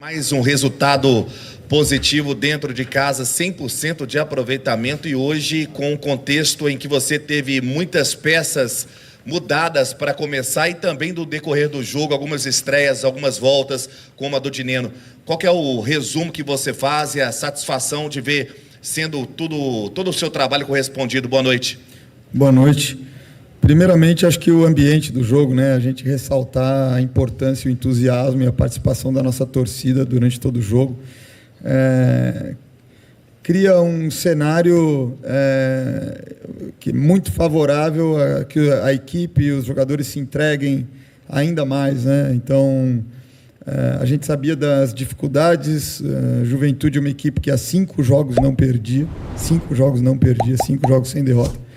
Mais um resultado positivo dentro de casa, 100% de aproveitamento, e hoje com um contexto em que você teve muitas peças mudadas para começar e também do decorrer do jogo, algumas estreias, algumas voltas, como a do Dineno. Qual que é o resumo que você faz e a satisfação de ver sendo todo o seu trabalho correspondido? Boa noite. Boa noite. Primeiramente, acho que o ambiente do jogo, né, a gente ressaltar a importância, o entusiasmo e a participação da nossa torcida durante todo o jogo, cria um cenário que muito favorável a que a equipe e os jogadores se entreguem ainda mais, né? Então, a gente sabia das dificuldades. Juventude é uma equipe que há 5 jogos não perdia, 5 jogos sem derrota.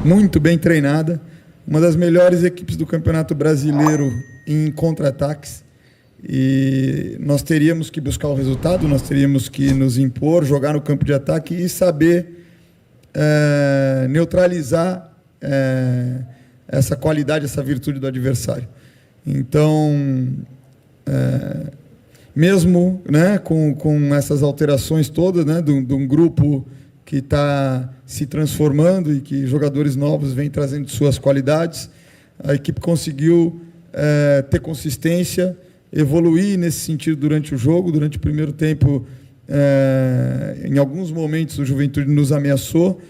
Muito bem treinada, uma das melhores equipes do Campeonato Brasileiro em contra-ataques, e nós teríamos que buscar o resultado, nós teríamos que nos impor, jogar no campo de ataque e saber neutralizar essa qualidade, essa virtude do adversário. Então, mesmo, né, com essas alterações todas, né, de um grupo que está se transformando e que jogadores novos vêm trazendo suas qualidades, a equipe conseguiu ter consistência, evoluir nesse sentido durante o jogo. Durante o primeiro tempo, em alguns momentos, o Juventude nos ameaçou.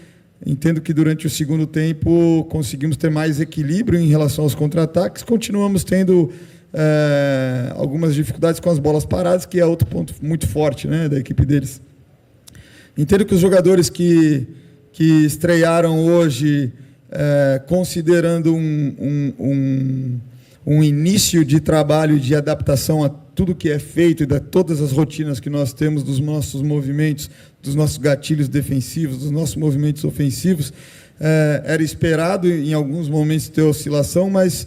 Entendo que durante o segundo tempo conseguimos ter mais equilíbrio em relação aos contra-ataques. Continuamos tendo algumas dificuldades com as bolas paradas, que é outro ponto muito forte, né, da equipe deles. Entendo que os jogadores que estrearam hoje, considerando um início de trabalho de adaptação a tudo que é feito e de todas as rotinas que nós temos dos nossos movimentos, dos nossos gatilhos defensivos, dos nossos movimentos ofensivos, era esperado em alguns momentos ter oscilação, mas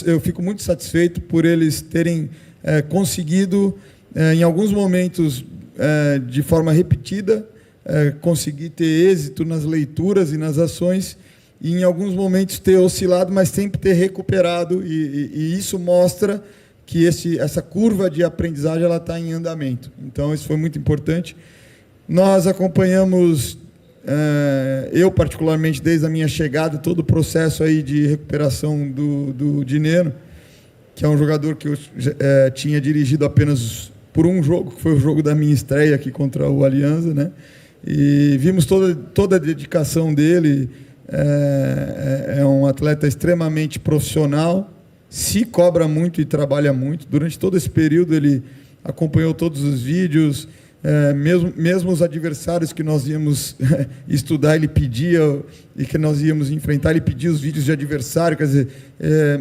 eu fico muito satisfeito por eles terem conseguido, em alguns momentos, de forma repetida, conseguir ter êxito nas leituras e nas ações, e em alguns momentos ter oscilado, mas sempre ter recuperado, e isso mostra que essa curva de aprendizagem está em andamento. Então, isso foi muito importante. Nós acompanhamos, eu particularmente, desde a minha chegada, todo o processo aí de recuperação do Dineno, que é um jogador que eu tinha dirigido apenas por um jogo, que foi o jogo da minha estreia aqui contra o Alianza, né? E vimos toda a dedicação dele. É um atleta extremamente profissional, se cobra muito e trabalha muito. Durante todo esse período ele acompanhou todos os vídeos, mesmo os adversários que nós íamos estudar, ele pedia, e que nós íamos enfrentar, ele pedia os vídeos de adversário. Quer dizer,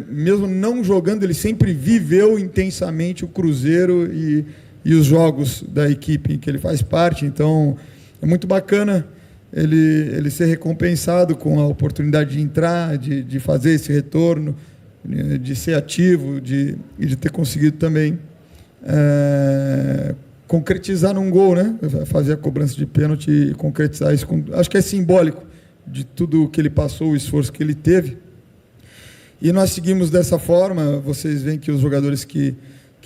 mesmo não jogando, ele sempre viveu intensamente o Cruzeiro e os jogos da equipe em que ele faz parte. Então, é muito bacana ele ser recompensado com a oportunidade de entrar, de fazer esse retorno, de ser ativo, e de ter conseguido também concretizar num gol, né? Fazer a cobrança de pênalti e concretizar isso. Acho que é simbólico de tudo que ele passou, o esforço que ele teve. E nós seguimos dessa forma. Vocês veem que os jogadores que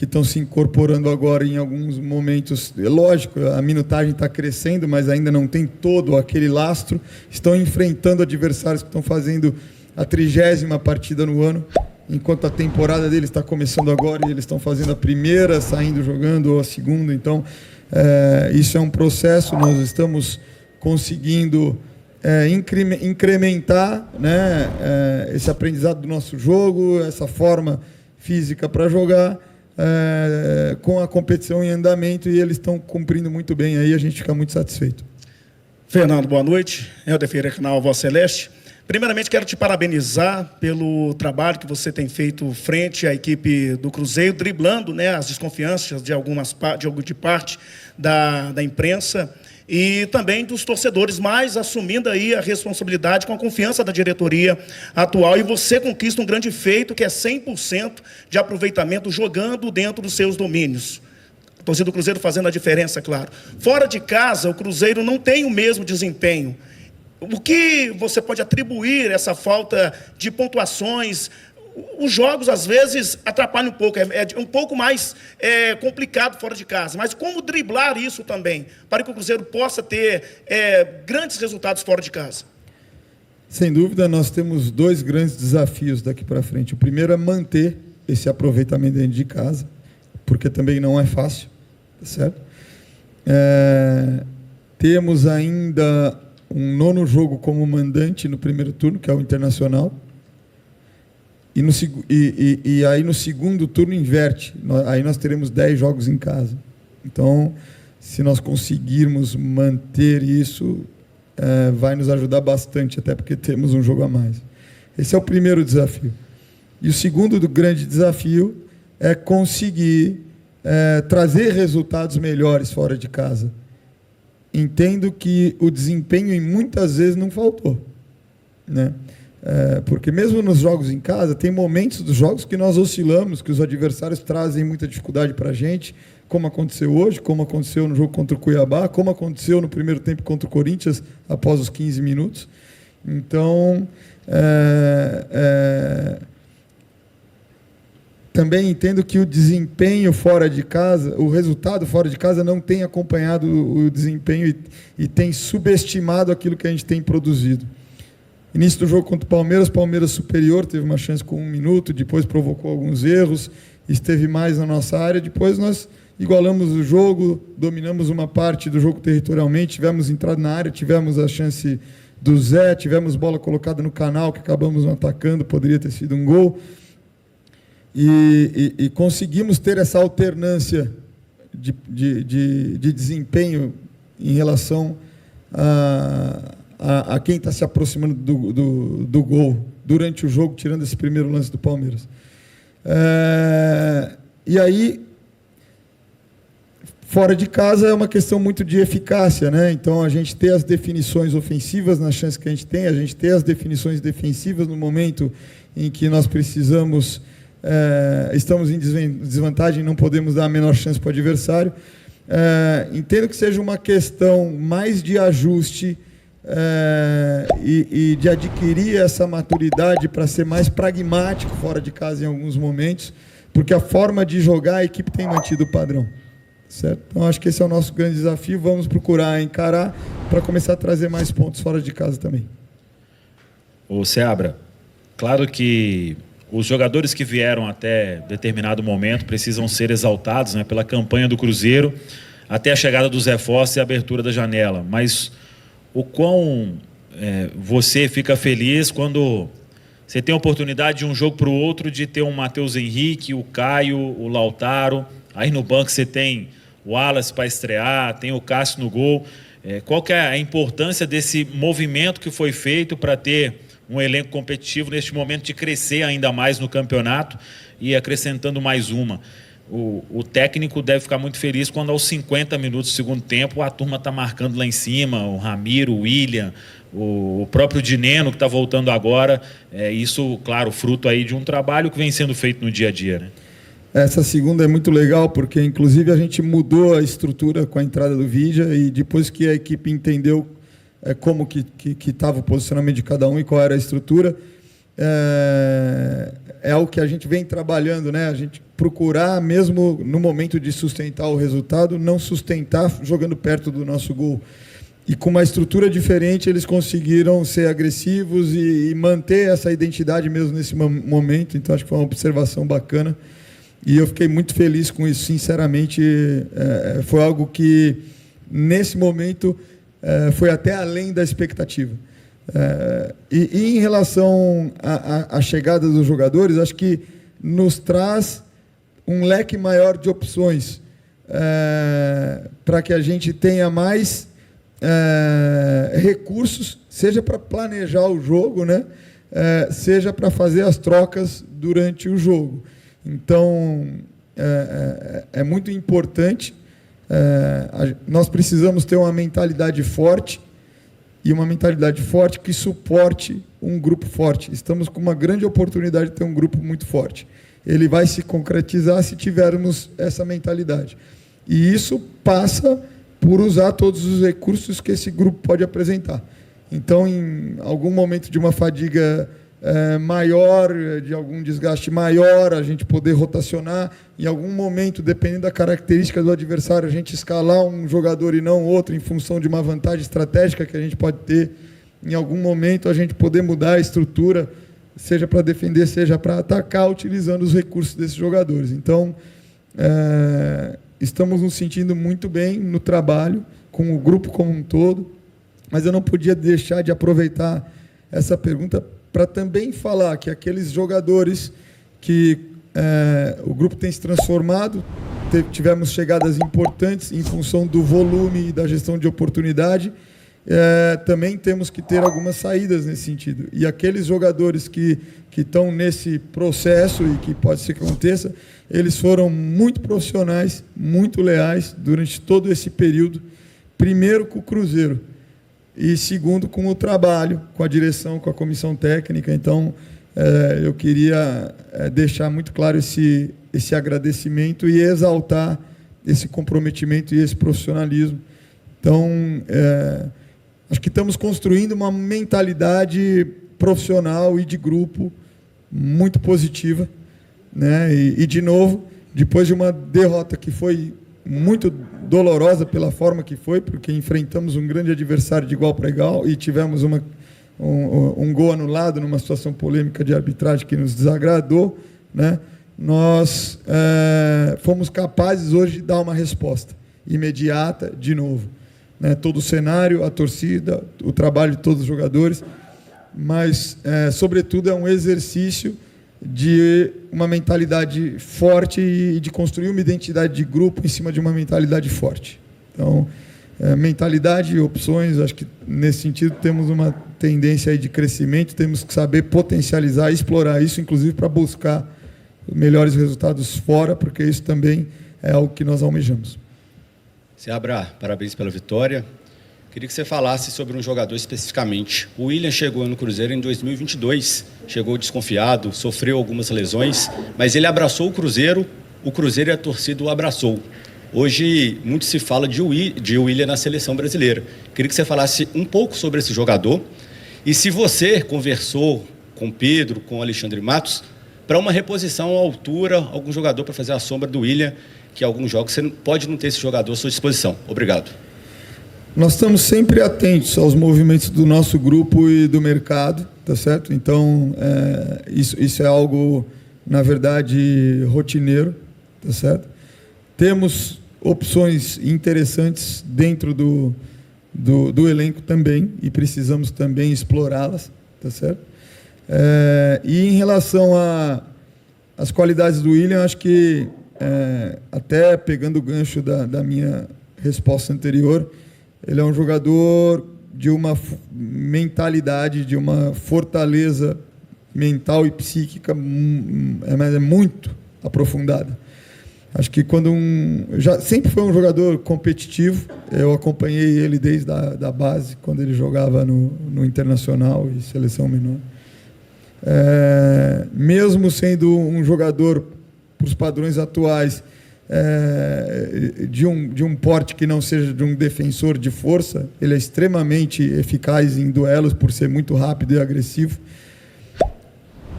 estão se incorporando agora, em alguns momentos, lógico, a minutagem está crescendo, mas ainda não tem todo aquele lastro, estão enfrentando adversários que estão fazendo a 30ª partida no ano, enquanto a temporada deles está começando agora e eles estão fazendo a primeira, saindo jogando, ou a segunda. Então, isso é um processo. Nós estamos conseguindo incrementar, né, esse aprendizado do nosso jogo, essa forma física para jogar, com a competição em andamento, e eles estão cumprindo muito bem. Aí a gente fica muito satisfeito. Fernando, boa noite. Helder Ferreira, canal Voz Celeste. Primeiramente, quero te parabenizar pelo trabalho que você tem feito frente à equipe do Cruzeiro, driblando, né, as desconfianças de parte da imprensa e também dos torcedores, mas assumindo aí a responsabilidade com a confiança da diretoria atual. E você conquista um grande feito, que é 100% de aproveitamento jogando dentro dos seus domínios. A torcida do Cruzeiro fazendo a diferença, claro. Fora de casa, o Cruzeiro não tem o mesmo desempenho. O que você pode atribuir essa falta de pontuações? os jogos, às vezes, atrapalham um pouco, é um pouco mais complicado fora de casa. Mas como driblar isso também, para que o Cruzeiro possa ter grandes resultados fora de casa? Sem dúvida, nós temos 2 grandes desafios daqui para frente. O primeiro é manter esse aproveitamento dentro de casa, porque também não é fácil, tá certo? Temos ainda um 9º jogo como mandante no primeiro turno, que é o Internacional. E aí no segundo turno inverte. Aí nós teremos 10 jogos em casa. Então, se nós conseguirmos manter isso, vai nos ajudar bastante, até porque temos um jogo a mais. Esse é o primeiro desafio. E o segundo grande desafio é conseguir trazer resultados melhores fora de casa. Entendo que o desempenho muitas vezes não faltou, né? Porque mesmo nos jogos em casa, tem momentos dos jogos que nós oscilamos, que os adversários trazem muita dificuldade para a gente, como aconteceu hoje, como aconteceu no jogo contra o Cuiabá, como aconteceu no primeiro tempo contra o Corinthians, após os 15 minutos. Então, também entendo que o desempenho fora de casa, o resultado fora de casa não tem acompanhado o desempenho e tem subestimado aquilo que a gente tem produzido. Início do jogo contra o Palmeiras superior, teve uma chance com 1 minuto, depois provocou alguns erros, esteve mais na nossa área, depois nós igualamos o jogo, dominamos uma parte do jogo territorialmente, tivemos entrada na área, tivemos a chance do Zé, tivemos bola colocada no canal, que acabamos não atacando, poderia ter sido um gol, e conseguimos ter essa alternância de desempenho em relação a quem está se aproximando do gol durante o jogo, tirando esse primeiro lance do Palmeiras. E aí, fora de casa é uma questão muito de eficácia, né? Então, a gente ter as definições ofensivas nas chances que a gente tem, a gente ter as definições defensivas no momento em que nós precisamos, estamos em desvantagem, não podemos dar a menor chance para o adversário. Entendo que seja uma questão mais de ajuste e de adquirir essa maturidade para ser mais pragmático fora de casa em alguns momentos, porque a forma de jogar a equipe tem mantido o padrão, certo? Então acho que esse é o nosso grande desafio, vamos procurar encarar para começar a trazer mais pontos fora de casa também. Ô Seabra, claro que os jogadores que vieram até determinado momento precisam ser exaltados, né, pela campanha do Cruzeiro até a chegada dos reforços e a abertura da janela, mas o quão você fica feliz quando você tem a oportunidade de um jogo para o outro de ter um Matheus Henrique, o Caio, o Lautaro, aí no banco você tem o Wallace para estrear, tem o Cássio no gol. Qual que é a importância desse movimento que foi feito para ter um elenco competitivo neste momento de crescer ainda mais no campeonato e acrescentando mais uma? O técnico deve ficar muito feliz quando aos 50 minutos do segundo tempo a turma está marcando lá em cima, o Ramiro, o William, o próprio Dineno que está voltando agora. Isso, claro, fruto aí de um trabalho que vem sendo feito no dia a dia, né? Essa segunda é muito legal, porque inclusive a gente mudou a estrutura com a entrada do Vidia e depois que a equipe entendeu como que estava o posicionamento de cada um e qual era a estrutura, é algo que a gente vem trabalhando, né? A gente procurar, mesmo no momento de sustentar o resultado, não sustentar jogando perto do nosso gol. E com uma estrutura diferente, eles conseguiram ser agressivos e manter essa identidade mesmo nesse momento. Então, acho que foi uma observação bacana. E eu fiquei muito feliz com isso, sinceramente. Foi algo que, nesse momento, foi até além da expectativa. E em relação à chegada dos jogadores, acho que nos traz um leque maior de opções para que a gente tenha mais recursos, seja para planejar o jogo, né? Seja para fazer as trocas durante o jogo. Então, é muito importante. Nós precisamos ter uma mentalidade forte, e uma mentalidade forte que suporte um grupo forte. Estamos com uma grande oportunidade de ter um grupo muito forte. Ele vai se concretizar se tivermos essa mentalidade. E isso passa por usar todos os recursos que esse grupo pode apresentar. Então, em algum momento de uma fadiga maior, de algum desgaste maior, a gente poder rotacionar, em algum momento, dependendo da característica do adversário, a gente escalar um jogador e não outro, em função de uma vantagem estratégica que a gente pode ter, em algum momento a gente poder mudar a estrutura, seja para defender, seja para atacar, utilizando os recursos desses jogadores. Então, estamos nos sentindo muito bem no trabalho, com o grupo como um todo, mas eu não podia deixar de aproveitar essa pergunta para também falar que aqueles jogadores que o grupo tem se transformado, tivemos chegadas importantes em função do volume e da gestão de oportunidade, também temos que ter algumas saídas nesse sentido. E aqueles jogadores que estão nesse processo e que pode ser que aconteça, eles foram muito profissionais, muito leais durante todo esse período, primeiro com o Cruzeiro e segundo com o trabalho, com a direção, com a comissão técnica. Então, eu queria deixar muito claro esse agradecimento e exaltar esse comprometimento e esse profissionalismo. Então, acho que estamos construindo uma mentalidade profissional e de grupo muito positiva, né? E de novo, depois de uma derrota que foi muito dolorosa pela forma que foi, porque enfrentamos um grande adversário de igual para igual e tivemos um gol anulado numa situação polêmica de arbitragem que nos desagradou, né? Nós fomos capazes hoje de dar uma resposta imediata, de novo, né? Todo o cenário, a torcida, o trabalho de todos os jogadores, mas, sobretudo, é um exercício de uma mentalidade forte e de construir uma identidade de grupo em cima de uma mentalidade forte. Então, mentalidade e opções, acho que, nesse sentido, temos uma tendência aí de crescimento, temos que saber potencializar, explorar isso, inclusive para buscar melhores resultados fora, porque isso também é algo que nós almejamos. Seabra, parabéns pela vitória. Queria que você falasse sobre um jogador especificamente. O William chegou no Cruzeiro em 2022, chegou desconfiado, sofreu algumas lesões, mas ele abraçou o Cruzeiro e a torcida o abraçou. Hoje, muito se fala de William na seleção brasileira. Queria que você falasse um pouco sobre esse jogador e se você conversou com Pedro, com Alexandre Matos, para uma reposição à altura, algum jogador para fazer a sombra do William, que alguns jogos você pode não ter esse jogador à sua disposição. Obrigado. Nós estamos sempre atentos aos movimentos do nosso grupo e do mercado, tá certo? Então, isso é algo, na verdade, rotineiro, tá certo? Temos opções interessantes dentro do elenco também e precisamos também explorá-las, tá certo? E em relação às qualidades do William, acho que, até pegando o gancho da minha resposta anterior, ele é um jogador de uma mentalidade, de uma fortaleza mental e psíquica muito aprofundada. Acho que sempre foi um jogador competitivo. Eu acompanhei ele desde a base, quando ele jogava no Internacional e Seleção Menor. Mesmo sendo um jogador, para os padrões atuais, de um porte que não seja de um defensor de força, ele é extremamente eficaz em duelos por ser muito rápido e agressivo.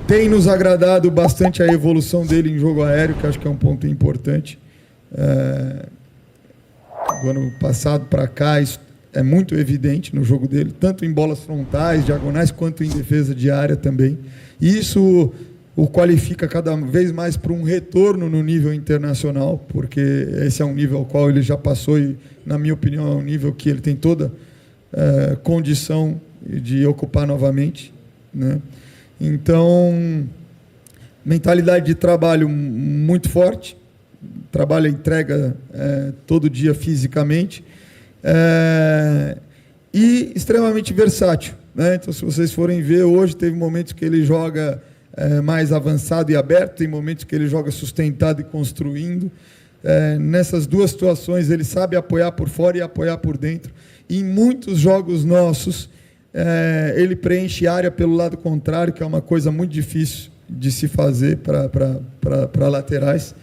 Tem nos agradado bastante a evolução dele em jogo aéreo, que acho que é um ponto importante. Do ano passado para cá, isso é muito evidente no jogo dele, tanto em bolas frontais, diagonais, quanto em defesa de área também. E isso o qualifica cada vez mais para um retorno no nível internacional, porque esse é um nível ao qual ele já passou e, na minha opinião, é um nível que ele tem toda condição de ocupar novamente, né? Então, mentalidade de trabalho muito forte, trabalha e entrega todo dia fisicamente, e extremamente versátil, né? Então, se vocês forem ver, hoje teve momentos que ele joga mais avançado e aberto, tem momentos que ele joga sustentado e construindo. Nessas duas situações, ele sabe apoiar por fora e apoiar por dentro. Em muitos jogos nossos, ele preenche área pelo lado contrário, que é uma coisa muito difícil de se fazer para laterais.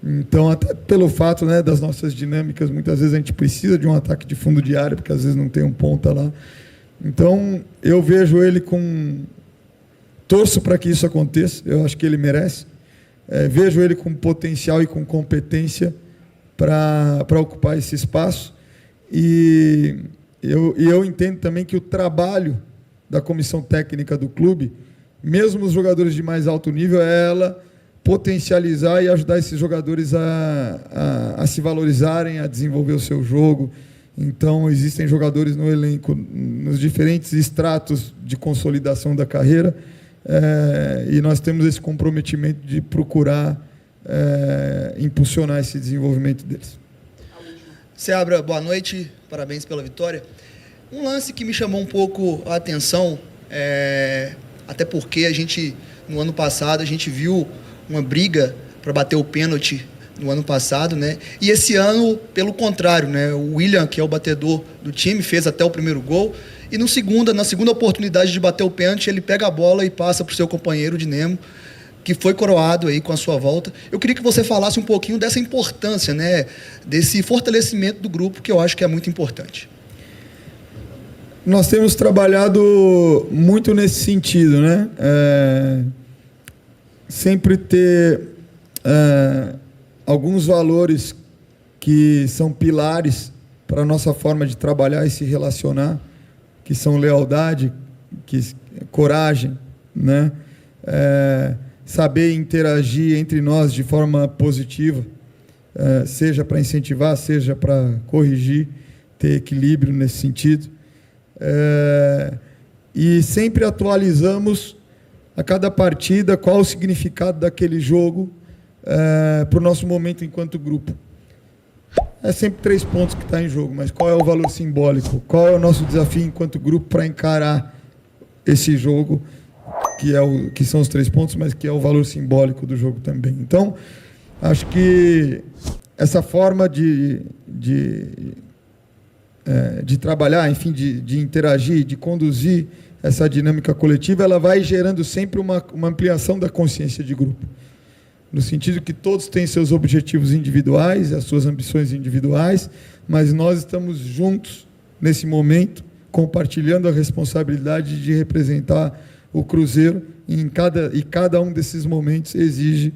Então, até pelo fato, né, das nossas dinâmicas, muitas vezes a gente precisa de um ataque de fundo de área, porque às vezes não tem um ponta lá. Então, eu vejo ele com torço para que isso aconteça, eu acho que ele merece. Vejo ele com potencial e com competência para ocupar esse espaço. E eu entendo também que o trabalho da comissão técnica do clube, mesmo os jogadores de mais alto nível, é ela potencializar e ajudar esses jogadores a se valorizarem, a desenvolver o seu jogo. Então, existem jogadores no elenco, nos diferentes estratos de consolidação da carreira, e nós temos esse comprometimento de procurar impulsionar esse desenvolvimento deles. Seabra, boa noite, parabéns pela vitória. Um lance que me chamou um pouco a atenção, até porque no ano passado, a gente viu uma briga para bater o pênalti no ano passado, né? E esse ano, pelo contrário, né? O William, que é o batedor do time, fez até o primeiro gol. E na segunda oportunidade de bater o pênalti, ele pega a bola e passa para o seu companheiro de Nemo, que foi coroado aí com a sua volta. Eu queria que você falasse um pouquinho dessa importância, né? Desse fortalecimento do grupo, que eu acho que é muito importante. Nós temos trabalhado muito nesse sentido, né? Sempre ter alguns valores que são pilares para a nossa forma de trabalhar e se relacionar, que são lealdade, coragem, né? Saber interagir entre nós de forma positiva, seja para incentivar, seja para corrigir, ter equilíbrio nesse sentido. E sempre atualizamos a cada partida qual o significado daquele jogo para o nosso momento enquanto grupo. É sempre 3 pontos que está em jogo, mas qual é o valor simbólico? Qual é o nosso desafio enquanto grupo para encarar esse jogo, que são os 3 pontos, mas que é o valor simbólico do jogo também. Então, acho que essa forma de trabalhar, enfim, de interagir, de conduzir essa dinâmica coletiva, ela vai gerando sempre uma ampliação da consciência de grupo, no sentido que todos têm seus objetivos individuais, as suas ambições individuais, mas nós estamos juntos nesse momento, compartilhando a responsabilidade de representar o Cruzeiro, e cada um desses momentos exige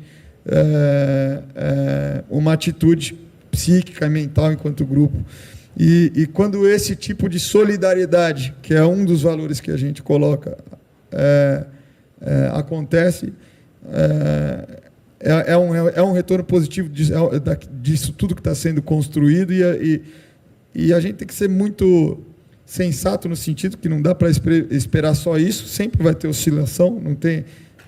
uma atitude psíquica e mental enquanto grupo. E quando esse tipo de solidariedade, que é um dos valores que a gente coloca, acontece, é um retorno positivo disso tudo que está sendo construído, e a gente tem que ser muito sensato no sentido que não dá para esperar só isso, sempre vai ter oscilação,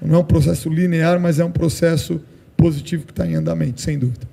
não é um processo linear, mas é um processo positivo que está em andamento, sem dúvida.